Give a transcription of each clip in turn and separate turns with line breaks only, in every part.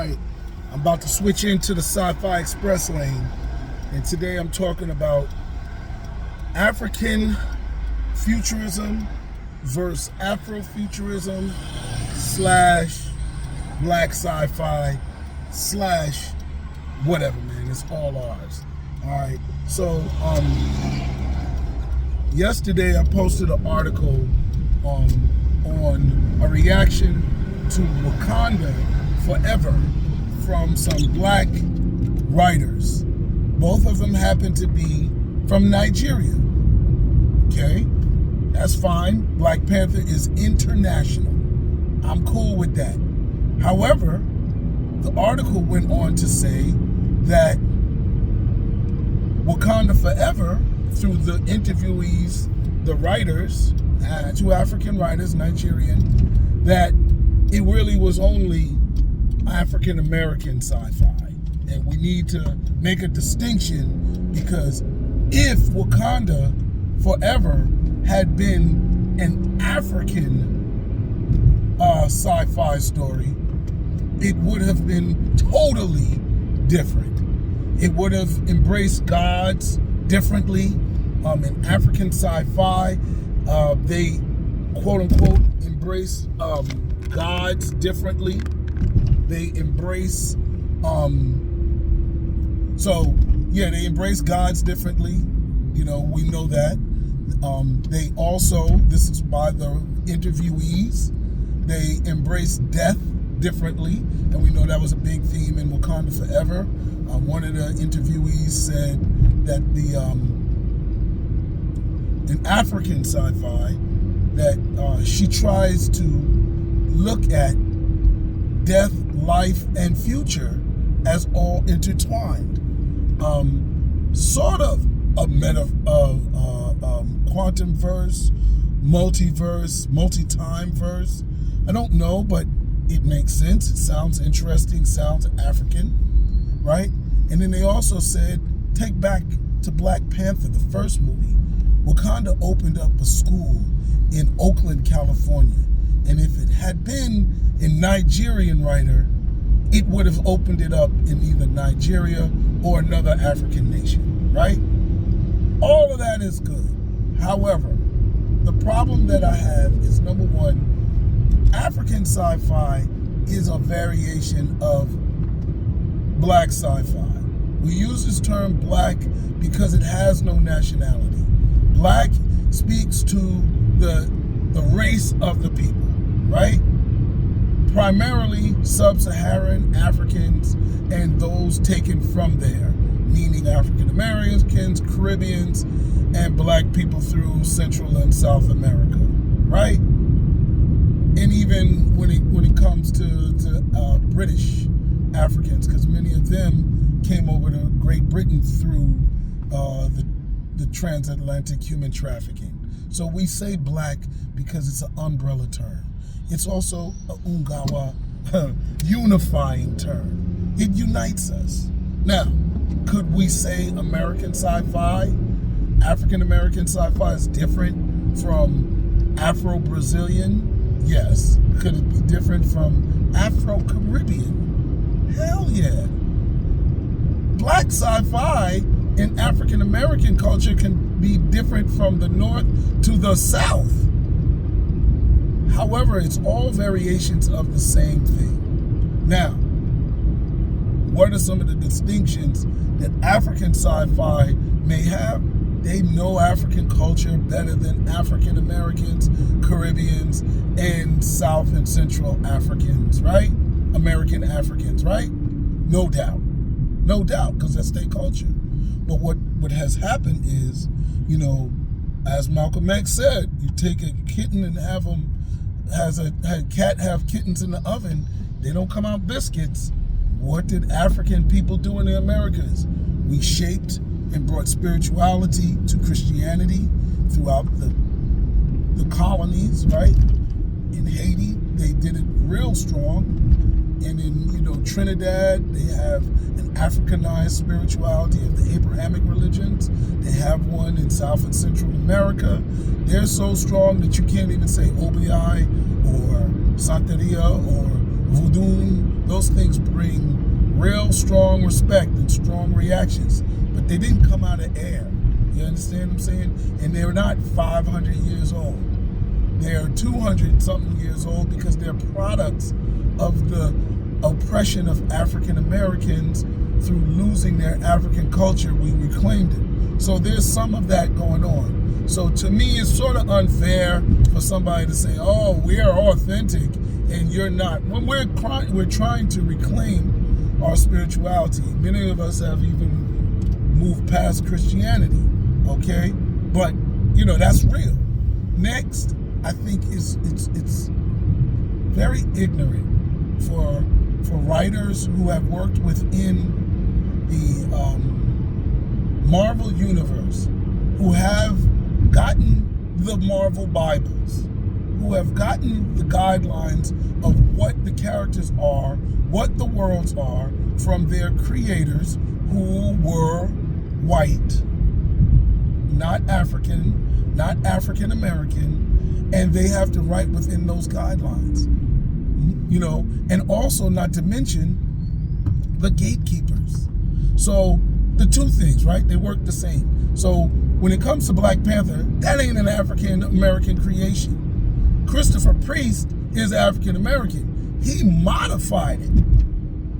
right, I'm about to switch into the Sci-Fi Express lane, and today I'm talking about African futurism versus Afrofuturism slash black sci-fi slash whatever, man. It's all ours. All right. So yesterday I posted an article on a reaction to Wakanda Forever from some black writers. Both of them happen to be from Nigeria. Okay, that's fine. Black Panther is international. I'm cool with that. However, the article went on to say that Wakanda Forever, through the interviewees, the writers, two African writers, Nigerian, that it really was only African American sci-fi. And we need to make a distinction, because if Wakanda Forever had been an African sci-fi story, it would have been totally different. It would have embraced gods differently. In African sci-fi, they quote-unquote embrace gods differently. They embrace they embrace gods differently. You know, we know that. They also, this is by the interviewees, they embrace death differently, and we know that was a big theme in Wakanda Forever. One of the interviewees said that in African sci-fi, that she tries to look at death, life, and future as all intertwined. Sort of a quantum verse, multiverse, multi-time verse. I don't know, but it makes sense. It sounds interesting, sounds African, right? And then they also said, take back to Black Panther, the first movie. Wakanda opened up a school in Oakland, California. And if it had been a Nigerian writer, it would have opened it up in either Nigeria or another African nation, right? All of that is good. However, the problem that I have is, number one, African sci-fi is a variation of black sci-fi. We use this term black because it has no nationality. Black speaks to the race of the people, right? Primarily sub-Saharan Africans and those taken from there, meaning African Americans, Caribbeans, and black people through Central and South America, right? And even when it comes to British Africans, because many of them came over to Great Britain through the transatlantic human trafficking. So we say black because it's an umbrella term. It's also a Ungawa unifying term. It unites us. Now, could we say American sci-fi, African American sci-fi is different from Afro-Brazilian? Yes. Could it be different from Afro-Caribbean? Hell yeah. Black sci-fi in African American culture can be different from the north to the south. However, it's all variations of the same thing. Now, what are some of the distinctions that African sci-fi may have? They know African culture better than African Americans, Caribbeans, and South and Central Africans, right? American Africans, right? No doubt. No doubt, because that's their culture. But what has happened is, you know, as Malcolm X said, you take a kitten and have them, had a cat have kittens in the oven, they don't come out biscuits. What did African people do in the Americas? We shaped and brought spirituality to Christianity throughout the colonies, right? In Haiti, they did it real strong. And in, Trinidad, they have an Africanized spirituality of the Abrahamic religions. They have one in South and Central America. They're so strong that you can't even say Obi or Santeria or voodoo, those things bring real strong respect and strong reactions, but they didn't come out of air. You understand what I'm saying? And they're not 500 years old. They're 200 something years old because they're products of the oppression of African Americans through losing their African culture. We reclaimed it. So there's some of that going on. So to me, it's sort of unfair for somebody to say, oh, we're authentic and you're not. When we're trying to reclaim our spirituality. Many of us have even moved past Christianity, okay? But, you know, that's real. Next, I think it's very ignorant for writers who have worked within the Marvel universe, who have gotten the Marvel Bibles, who have gotten the guidelines of what the characters are, what the worlds are, from their creators who were white, not African, not African American, and they have to write within those guidelines. You know, and also not to mention the gatekeepers. So the two things, right? They work the same. So when it comes to Black Panther, that ain't an African American creation. Christopher Priest is African American. He modified it.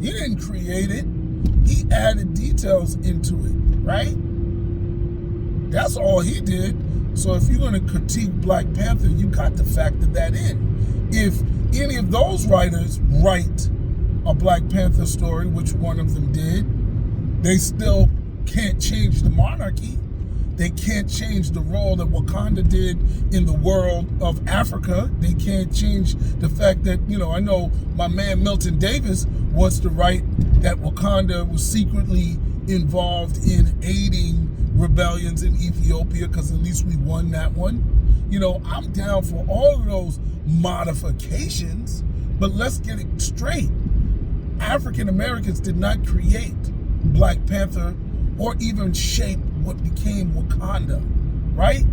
He didn't create it. He added details into it, right? That's all he did. So if you're going to critique Black Panther, you got to factor that in. If any of those writers write a Black Panther story, which one of them did, they still can't change the monarchy. They can't change the role that Wakanda did in the world of Africa. They can't change the fact that, you know, I know my man Milton Davis wants to write that Wakanda was secretly involved in aiding rebellions in Ethiopia, because at least we won that one. You know, I'm down for all of those modifications, but let's get it straight. African Americans did not create Black Panther or even shape what became Wakanda, right?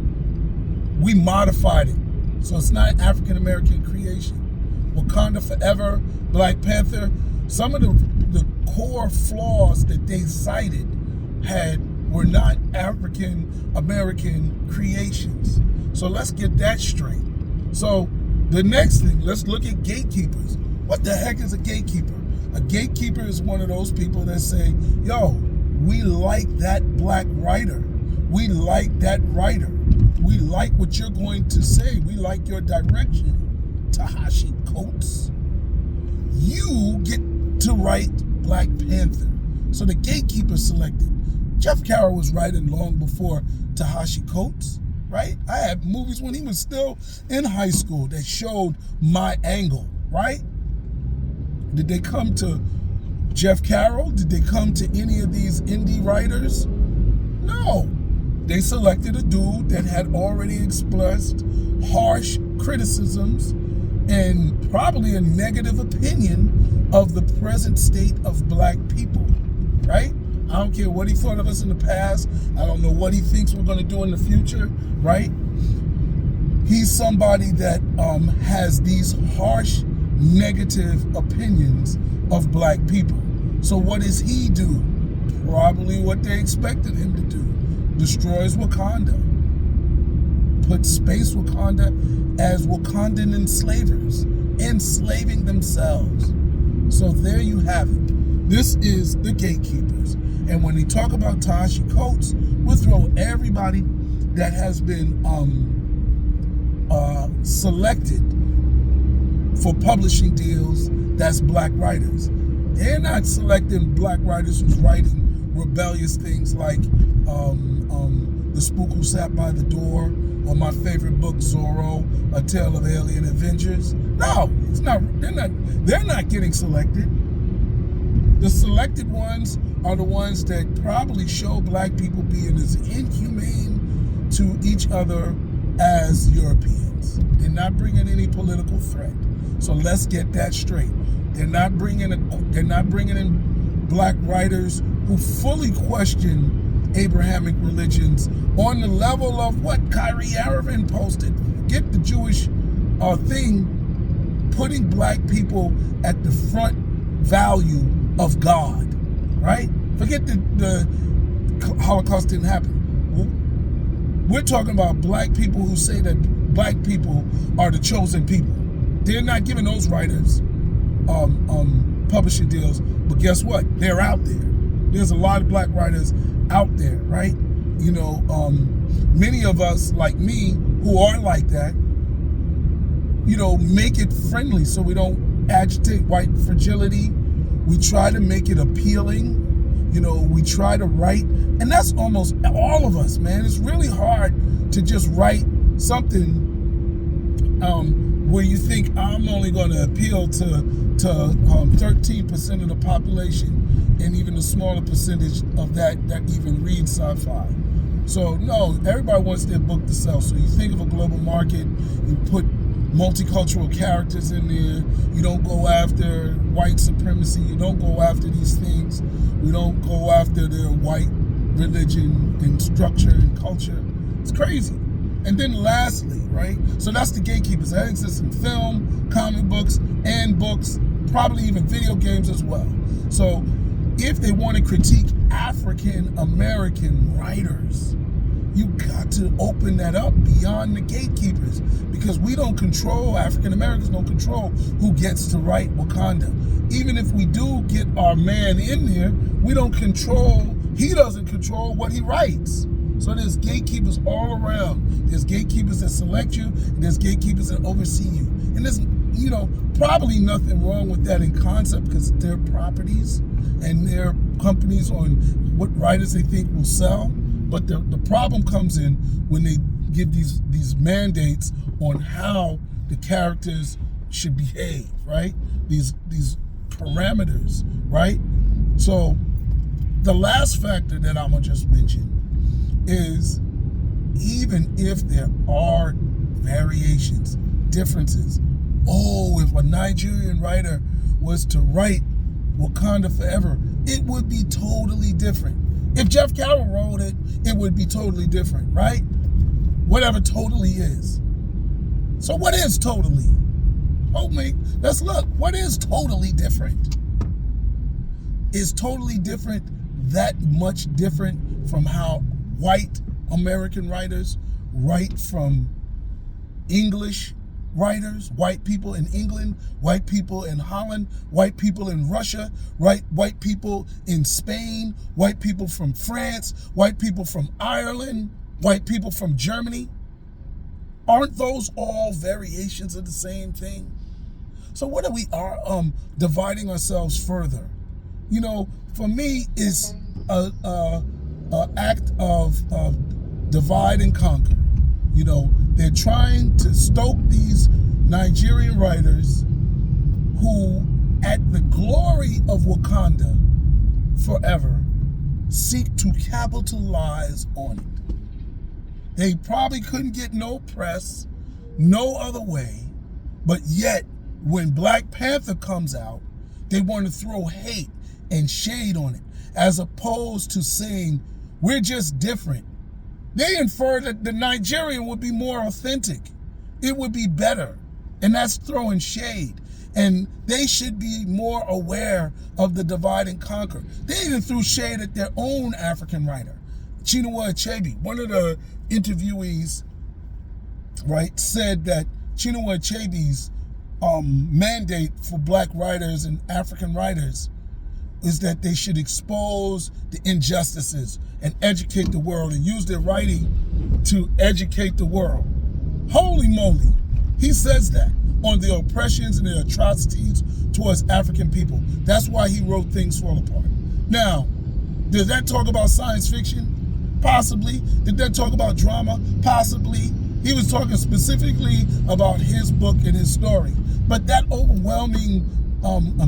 We modified it. So it's not African American creation. Wakanda forever, Black Panther, some of the core flaws that they cited were not African American creations. So let's get that straight. So the next thing, let's look at gatekeepers. What the heck is a gatekeeper? A gatekeeper is one of those people that say, yo, we like that Black writer. We like that writer. We like what you're going to say. We like your direction. Ta-Nehisi Coates, you get to write Black Panther. So the gatekeeper selected. Jeff Carroll was writing long before Ta-Nehisi Coates, right? I had movies when he was still in high school that showed my angle, right? Did they come to Jeff Carroll? Did they come to any of these indie writers? No. They selected a dude that had already expressed harsh criticisms and probably a negative opinion of the present state of Black people, right? I don't care what he thought of us in the past. I don't know what he thinks we're going to do in the future, right? He's somebody that has these harsh, negative opinions of Black people. So what does he do? Probably what they expected him to do. Destroys Wakanda. Puts Space Wakanda as Wakandan enslavers, enslaving themselves. So there you have it. This is the gatekeepers. And when we talk about Ta-Nehisi Coates, we'll throw everybody that has been selected for publishing deals that's Black writers. They're not selecting Black writers who's writing rebellious things like The Spook Who Sat by the Door, or my favorite book, Zorro, A Tale of Alien Avengers. No, it's not. They're not getting selected. The selected ones are the ones that probably show Black people being as inhumane to each other as Europeans. They're not bringing any political threat. So let's get that straight. They're not bringing in Black writers who fully question Abrahamic religions on the level of what Kyrie Irving posted. Get the Jewish thing putting black people at the front value of God, right? Forget the Holocaust didn't happen. We're talking about black people who say that black people are the chosen people. They're not giving those writers publishing deals, but guess what? They're out there. There's a lot of black writers out there, right? You know, many of us, like me, who are like that, you know, make it friendly so we don't agitate white fragility. We try to make it appealing. You know, we try to write, and that's almost all of us, man. It's really hard to just write something where you think I'm only going to appeal to 13% of the population, and even a smaller percentage of that even reads sci-fi. So no, everybody wants their book to sell. So you think of a global market, you put multicultural characters in there. You don't go after white supremacy. You don't go after these things. We don't go after their white religion and structure and culture. It's crazy. And then lastly, right? So that's the gatekeepers. That exists in film, comic books, and books, probably even video games as well. So if they want to critique African American writers, you got to open that up beyond the gatekeepers, because we don't control, African Americans don't control who gets to write Wakanda. Even if we do get our man in there, we don't control, he doesn't control what he writes. So there's gatekeepers all around. There's gatekeepers that select you, and there's gatekeepers that oversee you. And there's, you know, probably nothing wrong with that in concept, because they're properties and they're companies on what writers they think will sell. But the problem comes in when they give these mandates on how the characters should behave, right? These parameters, right? So the last factor that I'm gonna just mention is, even if there are variations, differences, if a Nigerian writer was to write Wakanda Forever, it would be totally different. If Jeff Carroll wrote it, it would be totally different, right? Whatever totally is. So what is totally? Let's look. What is totally different? Is totally different that much different from how white American writers write from English writers, white people in England, white people in Holland, white people in Russia, white people in Spain, white people from France, white people from Ireland, white people from Germany? Aren't those all variations of the same thing? So what are we dividing ourselves further? You know, for me, it's a act of divide and conquer. You know, they're trying to stoke these Nigerian writers who, at the glory of Wakanda Forever, seek to capitalize on it. They probably couldn't get no press, no other way, but yet when Black Panther comes out, they want to throw hate and shade on it, as opposed to saying, we're just different. They infer that the Nigerian would be more authentic. It would be better. And that's throwing shade. And they should be more aware of the divide and conquer. They even threw shade at their own African writer, Chinua Achebe. One of the interviewees, right, said that Chinua Achebe's mandate for Black writers and African writers is that they should expose the injustices and educate the world, and use their writing to educate the world. Holy moly, he says that on the oppressions and the atrocities towards African people. That's why he wrote Things Fall Apart. Now, did that talk about science fiction? Possibly. Did that talk about drama? Possibly. He was talking specifically about his book and his story. But that overwhelming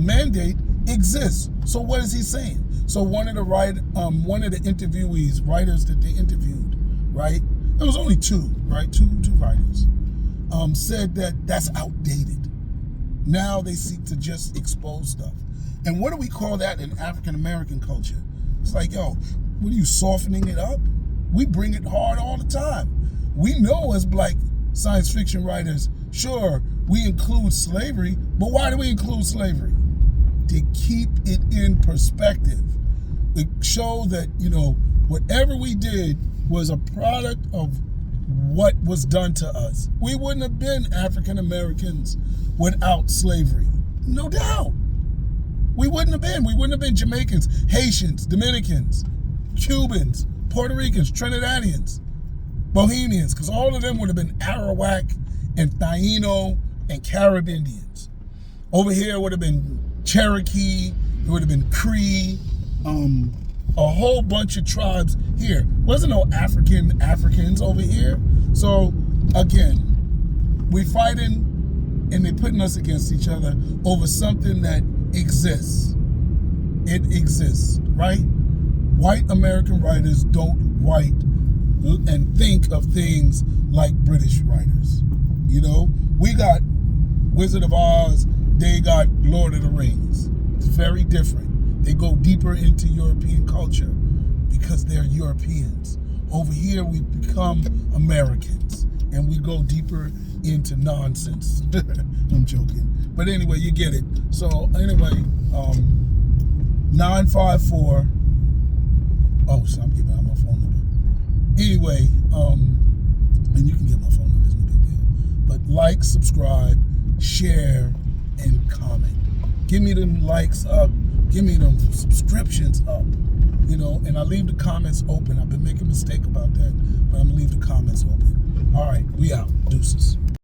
mandate exists. So what is he saying? So one of the interviewees, writers that they interviewed, right? There was only two, right? Two writers, said that that's outdated. Now they seek to just expose stuff. And what do we call that in African American culture? It's like, yo, what are you, softening it up? We bring it hard all the time. We know as Black science fiction writers, sure, we include slavery, but why do we include slavery? To keep it in perspective. To show that, whatever we did was a product of what was done to us. We wouldn't have been African Americans without slavery. No doubt. We wouldn't have been. We wouldn't have been Jamaicans, Haitians, Dominicans, Cubans, Puerto Ricans, Trinidadians, Bohemians, because all of them would have been Arawak and Taino and Carib Indians. Over here would have been Cherokee, it would have been Cree, a whole bunch of tribes here. Wasn't no Africans over here. So again, we fighting and they're putting us against each other over something that exists. It exists, right? White American writers don't write and think of things like British writers. We got Wizard of Oz, they got Lord of the Rings. It's very different. They go deeper into European culture because they're Europeans. Over here, we become Americans and we go deeper into nonsense. I'm joking. But anyway, you get it. So anyway, 954. Oh, so I'm giving out my phone number. Anyway, and you can get my phone number, it's no big deal. But like, subscribe, share, and comment. Give me them likes up. Give me them subscriptions up. And I leave the comments open. I've been making a mistake about that, but I'm gonna leave the comments open. All right, we out. Deuces.